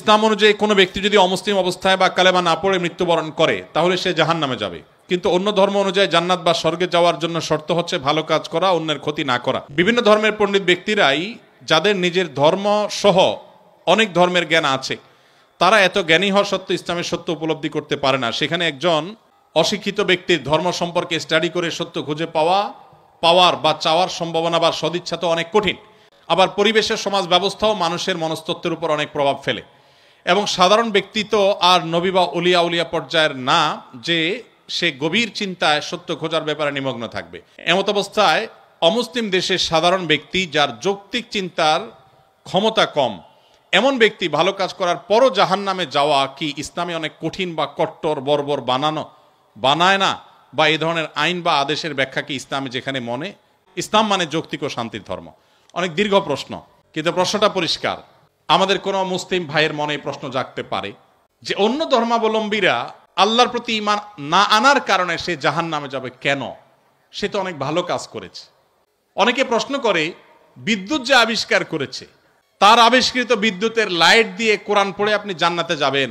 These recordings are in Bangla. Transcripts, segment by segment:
ইসলাম অনুযায়ী কোনো ব্যক্তি যদি অমুসলিম অবস্থায় বা কালেমা না পড়ে মৃত্যুবরণ করে তাহলে সে জাহান্নামে যাবে, কিন্তু অন্য ধর্ম অনুযায়ী জান্নাত বা স্বর্গে যাওয়ার জন্য শর্ত হচ্ছে ভালো কাজ করা, অন্যের ক্ষতি না করা। বিভিন্ন ধর্মের পণ্ডিত ব্যক্তিরাই যাদের নিজের ধর্ম সহ অনেক ধর্মের জ্ঞান আছে, তারা এত জ্ঞানী হওয়া সত্ত্বেও ইসলামের সত্য উপলব্ধি করতে পারে না। সেখানে একজন অশিক্ষিত ব্যক্তির ধর্ম সম্পর্কে স্টাডি করে সত্য খুঁজে পাওয়ার বা চাওয়ার সম্ভাবনা বা সদিচ্ছা তো অনেক কঠিন। আবার পরিবেশের সমাজ ব্যবস্থাও মানুষের মনস্তত্ত্বের উপর অনেক প্রভাব ফেলে, এবং সাধারণ ব্যক্তি তো আর নবী বা উলিয়া পর্যায়ের না যে সে গভীর চিন্তায় সত্য খোঁজার ব্যাপারে নিমগ্ন থাকবে। এমত অবস্থায় অমুসলিম দেশের সাধারণ ব্যক্তি যার যৌক্তিক চিন্তার ক্ষমতা কম, এমন ব্যক্তি ভালো কাজ করার পরও জাহান্নামে যাওয়া কি ইসলামে অনেক কঠিন বা কট্টর বর্বর বানায় না? বা এই ধরনের আইন বা আদেশের ব্যাখ্যা কি ইসলামে যেখানে মনে? ইসলাম মানে যৌক্তিক ও শান্তির ধর্ম। অনেক দীর্ঘ প্রশ্ন, কিন্তু প্রশ্নটা পরিষ্কার। আমাদের কোনো মুসলিম ভাইয়ের মনে প্রশ্ন জাগতে পারে যে অন্য ধর্মাবলম্বীরা আল্লাহর প্রতি ঈমান না আনার কারণে সে জাহান্নামে যাবে কেন? সে তো অনেক ভালো কাজ করেছে। অনেকে প্রশ্ন করে, বিদ্যুৎ যে আবিষ্কার করেছে তার আবিষ্কৃত বিদ্যুতের লাইট দিয়ে কোরআন পড়ে আপনি জান্নাতে যাবেন,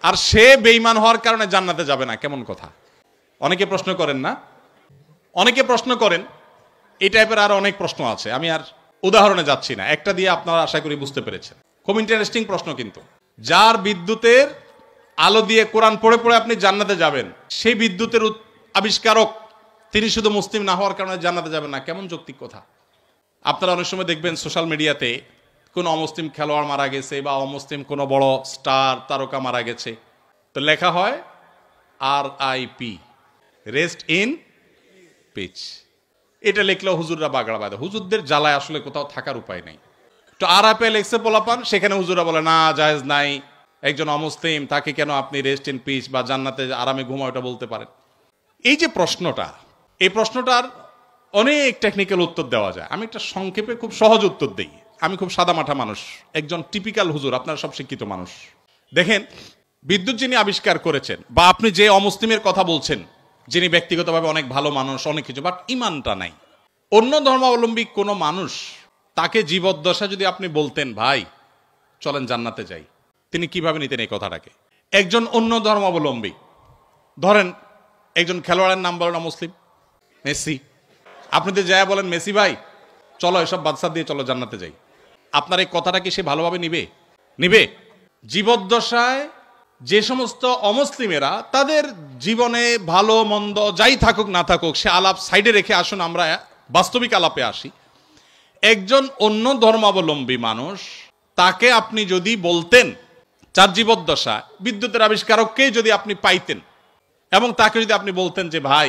আর সে বেঈমান হওয়ার কারণে জান্নাতে যাবে না, কেমন কথা? অনেকে প্রশ্ন করেন না? অনেকে প্রশ্ন করেন। এই টাইপের আরো অনেক প্রশ্ন আছে, আমি আর উদাহরণে যাচ্ছি না, একটা দিয়ে আপনারা আশা করি বুঝতে পেরেছেন। খুব ইন্টারেস্টিং প্রশ্ন কিন্তু। যার বিদ্যুতের আলো দিয়ে কোরআন পড়ে পড়ে আপনি জান্নাতে যাবেন, সেই বিদ্যুতের আবিষ্কারক তিনি শুধু মুসলিম না হওয়ার কারণে জান্নাতে যাবেন না, কেমন যৌক্তিক কথা? আপনারা অনেক সময় দেখবেন সোশ্যাল মিডিয়াতে কোনো অমুসলিম খেলোয়াড় মারা গেছে বা অমুসলিম কোনো বড় স্টার তারকা মারা গেছে, তো লেখা হয় RIP, রেস্ট ইন পিচ। এটা লিখলেও হুজুররা বাগড়া বাঁধে। হুজুরদের জ্বালায় আসলে কোথাও থাকার উপায় নেই। তো RIP লেখছে পোলাপান, সেখানে হুজুররা বলে না, জায়েজ নাই, একজন অমুসলিম তাকে কেন আপনি রেস্ট ইন পিচ বা জান্নাতে আরামে ঘুমাও এটা বলতে পারেন? এই যে প্রশ্নটা, এই প্রশ্নটার অনেক টেকনিক্যাল উত্তর দেওয়া যায়। আমি একটা সংক্ষেপে খুব সহজ উত্তর দিই। আমি খুব সাদামাঠা মানুষ, একজন টিপিক্যাল হুজুর, আপনারা সব শিক্ষিত মানুষ। দেখেন, বিদ্যুৎ যিনি আবিষ্কার করেছেন বা আপনি যে অমুসলিমের কথা বলছেন, যিনি ব্যক্তিগতভাবে অনেক ভালো মানুষ, অনেক কিছু, বাট ইমানটা নাই, অন্য ধর্মাবলম্বী কোনো মানুষ তাকে জীবদ্দশা যদি আপনি বলতেন ভাই চলেন জান্নাতে যাই, তিনি কিভাবে নিতেন এই কথাটাকে? একজন অন্য ধর্মাবলম্বী, ধরেন একজন খেলোয়াড়ের নাম বলেন মুসলিম, মেসি, আপনি তো যায় বলেন মেসি ভাই চলো এসব বাদশা দিয়ে চলো জান্নাতে যাই, আপনার এই কথাটা কি সে ভালোভাবে নিবে? জীবদ্দশায় যে সমস্ত অমুসলিমেরা তাদের জীবনে ভালো মন্দ যাই থাকুক না থাকুক, সে আলাপ সাইডে রেখে আসুন আমরা বাস্তবিক আলাপে আসি। একজন অন্য ধর্মাবলম্বী মানুষ, তাকে আপনি যদি বলতেন, যার জীবদ্দশা বিদ্যুতের আবিষ্কারককে যদি আপনি পাইতেন এবং তাকে যদি আপনি বলতেন যে ভাই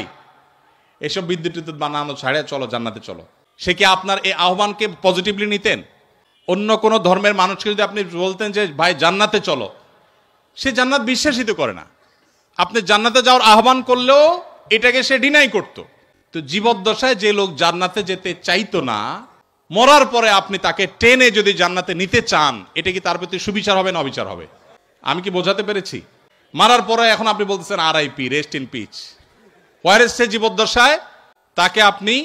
এসব বিদ্যুৎ বানানো ছাড়ে চলো জান্নাতে চলো, সে কি আপনার এই আহ্বানকে পজিটিভলি নিতেন? অন্য কোনো ধর্মের মানুষকে যদি আপনি বলতেন যে ভাই জান্নাতে চলো, সে জান্নাত বিশ্বাসিত করে না। আপনি জান্নাতে যাওয়ার আহ্বান করলেও এটাকে সে ডিনাই করত। তো জীবদ্দশায় যে লোক জান্নাতে যেতে চাইতো না, মরার পরে আপনি তাকে টেনে যদি জান্নাতে নিতে চান, এটা কি তার প্রতি সুবিচার হবে না অবিচার হবে? আমি কি বোঝাতে পেরেছি? মারার পরে এখন আপনি বলতেছেন RIP, রেস্ট ইন পিচ। ওয়ারেস সে জীবদ্দশায় তাকে আপনি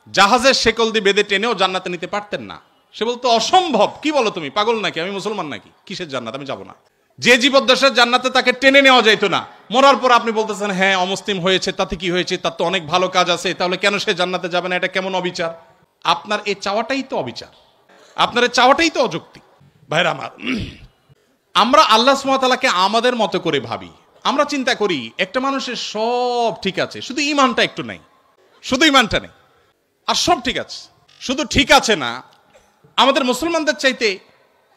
জাহাজের শেকল দিয়ে বেঁধে টেনেও জান্নাতে নিতে পারতেন না। সে বলতো অসম্ভব, কি বলো তুমি, পাগল নাকি, আমি মুসলমান নাকি, কিসের জান্নাত, আমি যাবো না। যে জীবদ্দশার জান্নাতে তাকে টেনে নেওয়া যাইতো না, মরার পর আপনি বলতেছেন হ্যাঁ অমুসলিম হয়েছে, তাতে কি হয়েছে, তার তো অনেক ভালো কাজ আছে, তাহলে কেন সে জান্নাতে যাবে না? এটা কেমন অবিচার? আপনার এই চাওয়াটাই তো অবিচার, আপনার এই চাওয়াটাই তো অযৌক্তিক। ভাইরা আমার, আমরা আল্লাহ সুবহানাহু ওয়া তাআলাকে আমাদের মতো করে ভাবি। আমরা চিন্তা করি একটা মানুষের সব ঠিক আছে, শুধু ইমানটা একটু নাই, শুধু ইমানটা নেই, আর সব ঠিক আছে। শুধু ঠিক আছে না, আমাদের মুসলমানদের চাইতে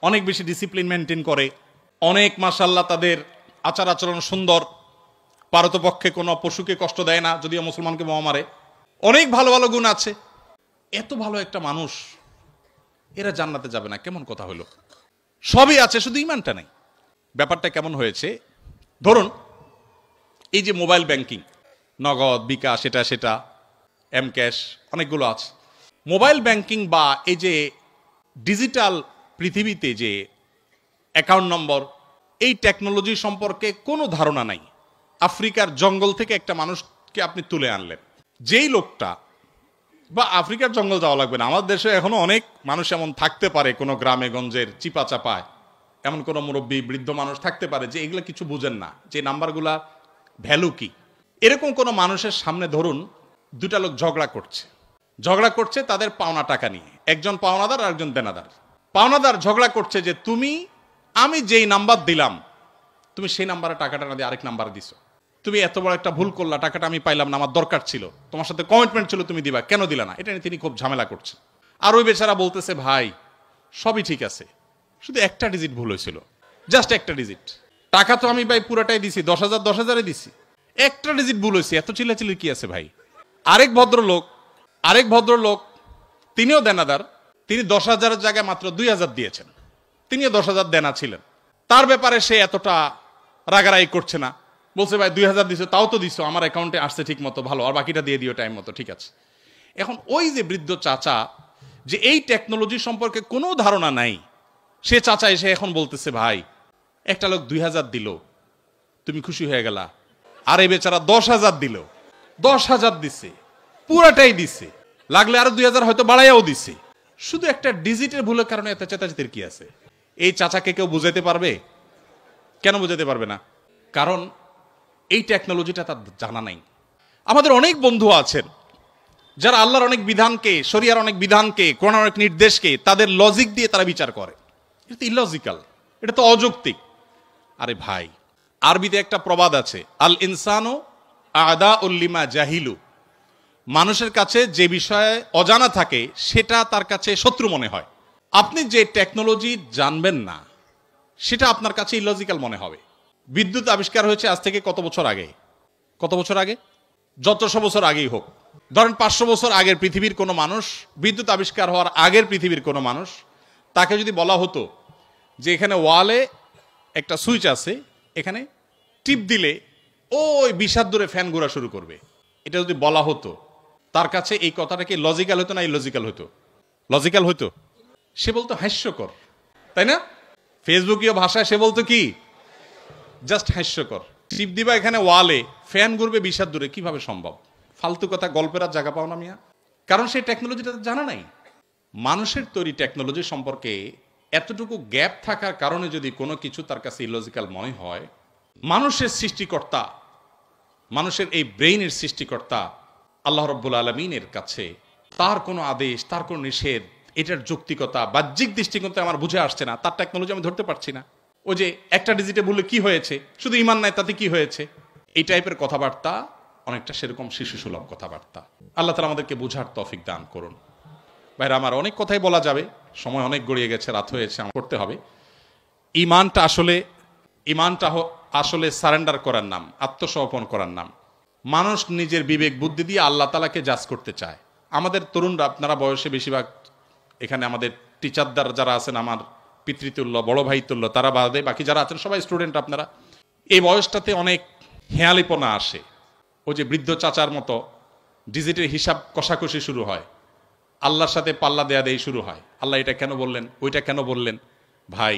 অনেক বেশি ডিসিপ্লিন মেনটেন করে, অনেক মাশাআল্লাহ তাদের আচার আচরণ সুন্দর, পারতপক্ষে কোনো পশুকে কষ্ট দেয় না, যদিও মুসলমানকে বোমা মারে, অনেক ভালো ভালো গুণ আছে। এত ভালো একটা মানুষ, এরা জান্নাতে যাবে না, কেমন কথা হলো? সবই আছে, শুধু ইমানটা নেই। ব্যাপারটা কেমন হয়েছে? ধরুন এই যে মোবাইল ব্যাংকিং, নগদ, বিকাশ, সেটা এম ক্যাশ, অনেকগুলো আছে। মোবাইল ব্যাংকিং বা এই যে ডিজিটাল পৃথিবীতে যে অ্যাকাউন্ট নম্বর, এই টেকনোলজি সম্পর্কে কোনো ধারণা নাই। আফ্রিকার জঙ্গল থেকে একটা মানুষকে আপনি তুলে আনলেন, যেই লোকটা, বা আফ্রিকার জঙ্গল যাওয়া লাগবে না, আমাদের দেশে এখনো অনেক মানুষ এমন থাকতে পারে কোনো গ্রামে গঞ্জের চিপা চাপায়, এমন কোনো মুরব্বী বৃদ্ধ মানুষ থাকতে পারে যে এগুলো কিছু বুঝেন না, যে নাম্বারগুলা ভ্যালু কি। এরকম কোনো মানুষের সামনে ধরুন দুটা লোক ঝগড়া করছে তাদের পাওনা টাকা নিয়ে, একজন পাওনাদার আর একজন দেনাদার। পাওনাদার ঝগড়া করছে যে আমি যেই নাম্বার দিলাম তুমি সেই নাম্বারে টাকাটা না দিয়ে আরেক নাম্বার দিছো, তুমি এত বড় একটা ভুল করলা, টাকাটা আমি পাইলাম না, আমার দরকার ছিল, তোমার সাথে কমিটমেন্ট ছিল তুমি দিবা, কেন দিলা না? এটা নিয়ে তিনি খুব ঝামেলা করছেন। আর ওই বেচারা বলতেছে ভাই সবই ঠিক আছে, শুধু একটা ডিজিট ভুল হয়েছিল, জাস্ট একটা ডিজিট, টাকা তো আমি ভাই পুরাটাই দিছি, 10,000 10,000 দিছি, একটা ডিজিট ভুল হয়েছে, এত চিল্লাচিল্লি কি আছে ভাই? আরেক ভদ্রলোক তিনিও দেনাদার, তিনি 10,000 জায়গায় মাত্র 2,000 দিয়েছেন, তিনিও 10,000 দেনা ছিলেন। তার ব্যাপারে সে এতটা রাগারাগি করছে না, বলছে ভাই 2,000 দিছো, তাও তো দিছো, আমার অ্যাকাউন্টে আসছে ঠিক মতো, ভালো, আর বাকিটা দিয়ে দিও টাইম মতো, ঠিক আছে। এখন ওই যে বৃদ্ধ চাচা, যে এই টেকনোলজি সম্পর্কে কোনো ধারণা নাই, সে চাচা এসে এখন বলতেছে ভাই একটা লোক 2,000 দিল, তুমি খুশি হয়ে গেলা, আর এই বেচারা 10,000 দিল, 10,000 দিছে, পুরাটাই দিছে, লাগলে আরো 2,000 হয়তো বাড়াইয়াও দিছে, শুধু একটা ডিজিটের ভুলের কারণে এত চেতাচেতির কি আছে? এই চাচাকে কেউ বুঝাতে পারবে? কেন বুঝাতে পারবে না? কারণ এই টেকনোলজিটা তার জানা নাই। আমাদের অনেক বন্ধু আছেন যারা আল্লাহর অনেক বিধানকে, শরিয়ার অনেক বিধানকে, কোরআনের অনেক নির্দেশকে তাদের লজিক দিয়ে তারা বিচার করে। এটা তো ইলজিক্যাল, এটা তো অযৌক্তিক। আরে ভাই, আরবিতে একটা প্রবাদ আছে, আল ইনসানু আদাউল লিমা জাহিলু, মানুষের কাছে যে বিষয়ে অজানা থাকে সেটা তার কাছে শত্রু মনে হয়। আপনি যে টেকনোলজি জানবেন না সেটা আপনার কাছে ইলজিক্যাল মনে হবে। বিদ্যুৎ আবিষ্কার হয়েছে আজ থেকে কত বছর আগে? যতশো বছর আগেই হোক, ধরেন 500 বছর আগের পৃথিবীর কোনো মানুষ, বিদ্যুৎ আবিষ্কার হওয়ার আগের পৃথিবীর কোনো মানুষ, তাকে যদি বলা হতো যে এখানে ওয়ালে একটা সুইচ আছে, এখানে টিপ দিলে ওই 20 হাত দূরে ফ্যান ঘোরা শুরু করবে, এটা যদি বলা হতো, তার কাছে এই কথাটা কি লজিক্যাল হতো না ইলজিক্যাল হতো? লজিক্যাল হতো। সে বলতো হাস্যকর, তাই না? ফেসবুকীয় ভাষায় সে বলতো কি, জাস্ট হাস্যকর। টিপ দিবা এখানে ওয়ালে, ফ্যান ঘুরবে 20 হাত দূরে, কিভাবে সম্ভব? ফালতু কথা, গল্পের আর জায়গা পাও না মিয়া। কারণ সেই টেকনোলজিটা জানা নাই। মানুষের তৈরি টেকনোলজি সম্পর্কে এতটুকু গ্যাপ থাকার কারণে যদি কোনো কিছু তার কাছে ইলজিক্যাল মনে হয়, মানুষের সৃষ্টিকর্তা, মানুষের এই ব্রেইনের সৃষ্টিকর্তা আল্লাহ রাব্বুল আলামিনের কাছে তার কোনো আদেশ, তার কোনো নিষেধ, এটার যৌক্তিকতা বাহ্যিক দৃষ্টিকোণ থেকে আমার বুঝে আসছে না, তার টেকনোলজি আমি ধরতে পারছি না। ওই যে একটা ডিজিটে বললে কি হয়েছে, শুধু ইমান নাই তাতে কি হয়েছে, এই টাইপের কথাবার্তা অনেকটা সেরকম শিশু সুলভ কথাবার্তা। আল্লাহ তাআলা আমাদেরকে বুঝার তৌফিক দান করুন। ভাইরা আমার, অনেক কথাই বলা যাবে, সময় অনেক গড়িয়ে গেছে, রাত হয়েছে, আমার করতে হবে। ইমানটা আসলে সারেন্ডার করার নাম, আত্মসমর্পণ করার নাম। মানুষ নিজের বিবেক বুদ্ধি দিয়ে আল্লাহ তাআলাকে জাজ করতে চায়। আমাদের তরুণরা, আপনারা বয়সে বেশিরভাগ, এখানে আমাদের টিচারদার যারা আছেন, আমার পিতৃতুল্য, বড় ভাই তুল্য, তারা বাদে বাকি যারা আছেন সবাই স্টুডেন্ট। আপনারা এই বয়সটাতে অনেক হেয়ালিপনা আসে। ওই যে বৃদ্ধ চাচার মতো ডিজিটের হিসাব কষাকষি শুরু হয়, আল্লাহর সাথে পাল্লা দেয়া দেই শুরু হয়। আল্লাহ এটা কেন বললেন, ওইটা কেন বললেন? ভাই,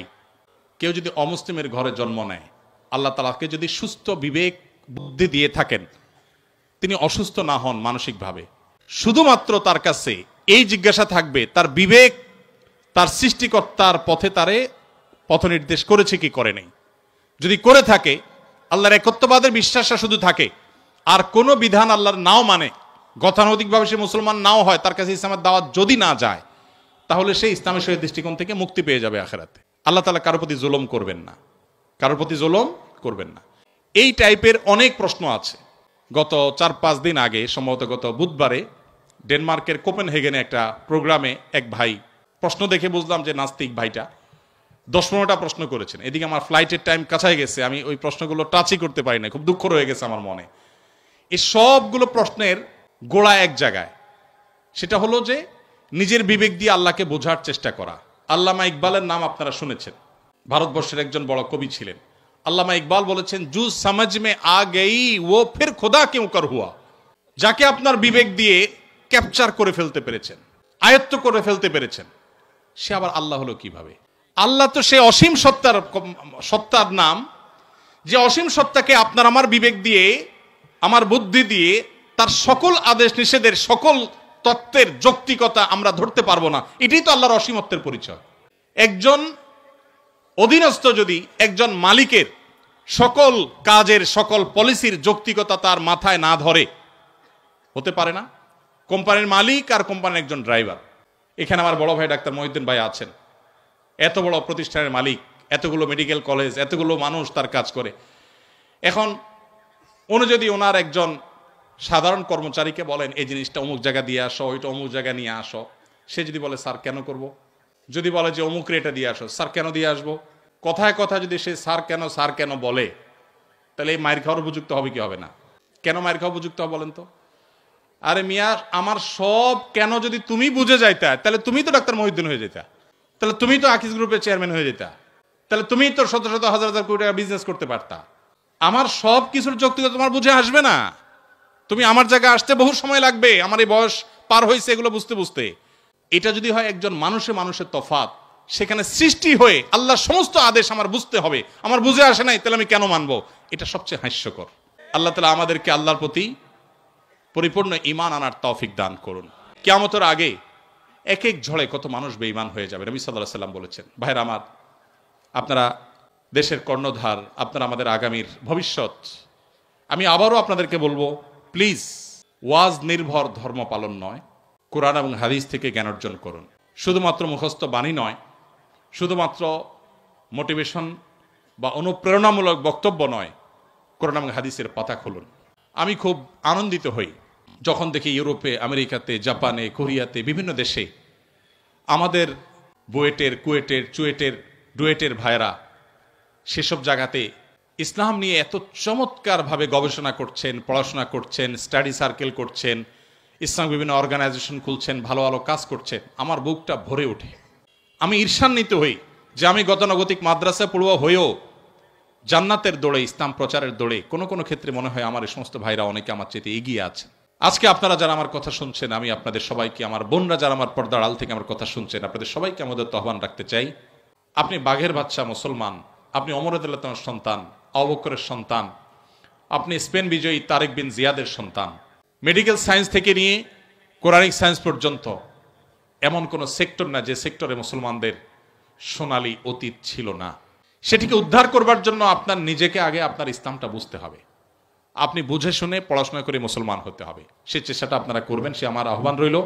কেউ যদি অমুসলিমের ঘরে জন্ম নেয়, আল্লাহ তাআলাকে যদি সুস্থ বিবেক বুদ্ধি দিয়ে থাকেন, তিনি অসুস্থ না হন মানসিকভাবে, শুধুমাত্র তার কাছে এই জিজ্ঞাসা থাকবে তার বিবেক তার সৃষ্টিকর্তার পথে তারে পথ নির্দেশ করেছে কি করে নেই। যদি করে থাকে, আল্লাহর একত্ববাদের বিশ্বাসটা শুধু থাকে, আর কোনো বিধান আল্লাহর নাও মানে, গতানুগতিকভাবে সে মুসলমান নাও হয়, তার কাছে ইসলামের দাওয়াত যদি না যায়, তাহলে সে ইসলামের সহিত দৃষ্টিকোণ থেকে মুক্তি পেয়ে যাবে আখিরাতে। আল্লাহ তাআলা কারোর প্রতি জুলুম করবেন না, এই টাইপের অনেক প্রশ্ন আছে। গত 4-5 দিন আগে, সম্ভবত গত বুধবারে, ডেনমার্কের কোপেনহেগেনে একটা প্রোগ্রামে এক ভাই, প্রশ্ন দেখে বুঝলাম যে নাস্তিক ভাইটা 10-15টা প্রশ্ন করেছেন। এদিকে আমার ফ্লাইটের টাইম কাছায় গেছে, আমি ওই প্রশ্নগুলো টাচই করতে পারি না, খুব দুঃখ রয়ে গেছে আমার মনে। এই সবগুলো প্রশ্নের গোড়া এক জায়গায়, সেটা হলো যে নিজের বিবেক দিয়ে আল্লাহকে বোঝার চেষ্টা করা। আল্লামা ইকবালের নাম আপনারা শুনেছেন, ভারতবর্ষের একজন বড় কবি ছিলেন। আল্লামা ইকবাল বলেছেন, জু সমঝ মে আ গই ও ফির খুদা কিউ কর হুয়া। যাকে আপনার বিবেক দিয়ে ক্যাপচার করে ফেলতে পেরেছেন, আয়ত্ত করে ফেলতে পেরেছেন, সে আবার আল্লাহ হলো কিভাবে? আল্লাহ তো সে অসীম সত্তার নাম, যে অসীম সত্তাকে আপনার আমার বিবেক দিয়ে, আমার বুদ্ধি দিয়ে তার সকল আদেশ নিষেধের, সকল তত্ত্বের যৌক্তিকতা আমরা ধরতে পারবো না। এটাই তো আল্লাহর অসীমত্বের পরিচয়। একজন অধীনস্থ যদি একজন মালিকের সকল কাজের সকল পলিসির যৌক্তিকতা তার মাথায় না ধরে, হতে পারে না। কোম্পানির মালিক আর কোম্পানির একজন ড্রাইভার। এখানে আমার বড় ভাই ডাক্তার মহিউদ্দিন ভাই আছেন, এত বড় প্রতিষ্ঠানের মালিক, এতগুলো মেডিকেল কলেজ, এতগুলো মানুষ তার কাজ করে। এখন উনি যদি ওনার একজন সাধারণ কর্মচারীকে বলেন এই জিনিসটা অমুক জায়গা দিয়ে আসো, ওইটা অমুক জায়গা নিয়ে আসো, সে যদি বলে স্যার কেন করব, যদি বলে যে অমুক রেটে দিয়ে আসো, স্যার কেন দিয়ে আসবো, কথায় কথা যদি সে স্যার কেন বলে, তাহলে এই মায়ের খাওয়ার উপযুক্ত হবে কি হবে না? কেন মায়ের খাওয়া উপযুক্ত হবে বলেন তো? আরে মিয়া, আমার সব কেন যদি তুমি বুঝে যাইতা, তাহলে তুমি তো ডাক্তার মহিউদ্দিন হয়ে যেতা, তাহলে তুমি তো আকিজ গ্রুপের চেয়ারম্যান হয়ে যেতা, তাহলে তুমি তো শত শত হাজার হাজার কোটি টাকা বিজনেস করতে পারতা। আমার সব কিছুর যৌক্তিকতা তোমার বুঝে আসবে না। তুমি আমার জায়গায় আসতে বহু সময় লাগবে, আমার এই বয়স পার হয়েছে এগুলো বুঝতে বুঝতে। এটা যদি হয় একজন মানুষের তফাৎ, সেখানে সৃষ্টি হয়ে আল্লাহর সমস্ত আদেশ আমার বুঝতে হবে, আমার বুঝে আসে নাই, তাহলে আমি কেন মানবো? এটা সবচেয়ে হাস্যকর। আল্লাহ তাআলা আমাদেরকে আল্লাহর প্রতি পরিপূর্ণ ঈমান আনার তৌফিক দান করুন। কিয়ামতের আগে এক এক ঝড়ে কত মানুষ বেঈমান হয়ে যাবে। নবী সাল্লাল্লাহু আলাইহি ওয়াসাল্লাম বলেছেন, ভাইরা আমার, আপনারা দেশের কর্ণধার, আপনারা আমাদের আগামীর ভবিষ্যৎ। আমি আবারও আপনাদেরকে বলবো, প্লিজ ওয়াজ নির্ভর ধর্ম পালন নয়, কোরআন এবং হাদিস থেকে জ্ঞান অর্জন করুন। শুধুমাত্র মুখস্থ বাণী নয়, শুধুমাত্র মোটিভেশন বা অনুপ্রেরণামূলক বক্তব্য নয়, কোরআন এবং হাদিসের পাতা খুলুন। আমি খুব আনন্দিত হই যখন দেখি ইউরোপে, আমেরিকাতে, জাপানে, কোরিয়াতে, বিভিন্ন দেশে আমাদের বুয়েটের, কুয়েটের, চুয়েটের, ডুয়েটের ভাইরা সেসব জায়গাতে ইসলাম নিয়ে এত চমৎকারভাবে গবেষণা করছেন, পড়াশোনা করছেন, স্টাডি সার্কেল করছেন, ইসলাম বিভিন্ন অর্গানাইজেশন খুলছেন, ভালো ভালো কাজ করছেন। আমার বুকটা ভরে ওঠে। আমি ঈর্ষান্বিত হই যে আমি গতানুগতিক মাদ্রাসা পড়ুয়া হয়েও জান্নাতের দৌড়ে, ইসলাম প্রচারের দৌড়ে কোনো কোনো ক্ষেত্রে মনে হয় আমার এই সমস্ত ভাইরা অনেকে আমার চেয়ে এগিয়ে আছে। আজকে আপনারা যারা আমার কথা শুনছেন, আমি আপনাদের সবাইকে, আমার বোনরা যারা আমার পর্দার আড়াল থেকে আমার কথা শুনছেন, আপনাদের সবাইকে আমাদের আহ্বান রাখতে চাই, আপনি বাঘের বাচ্চা মুসলমান, আপনি ওমর রাদিয়াল্লাহু তাআলার সন্তান, আবু বকরের সন্তান, আপনি স্পেন বিজয়ী তারেক বিন জিয়াদের সন্তান। মেডিকেল সায়েন্স থেকে নিয়ে কোরআনিক সায়েন্স পর্যন্ত এমন কোনো সেক্টর না যে সেক্টরে মুসলমানদের সোনালী অতীত ছিল না। সেটিকে উদ্ধার করবার জন্য আপনার নিজেকে আগে আপনার ইসলামটা বুঝতে হবে। আপনি বুঝে শুনে পড়াশোনা করে মুসলমান হতে হবে। সে চেষ্টাটা আপনারা করবেন, সে আমার আহ্বান রইল।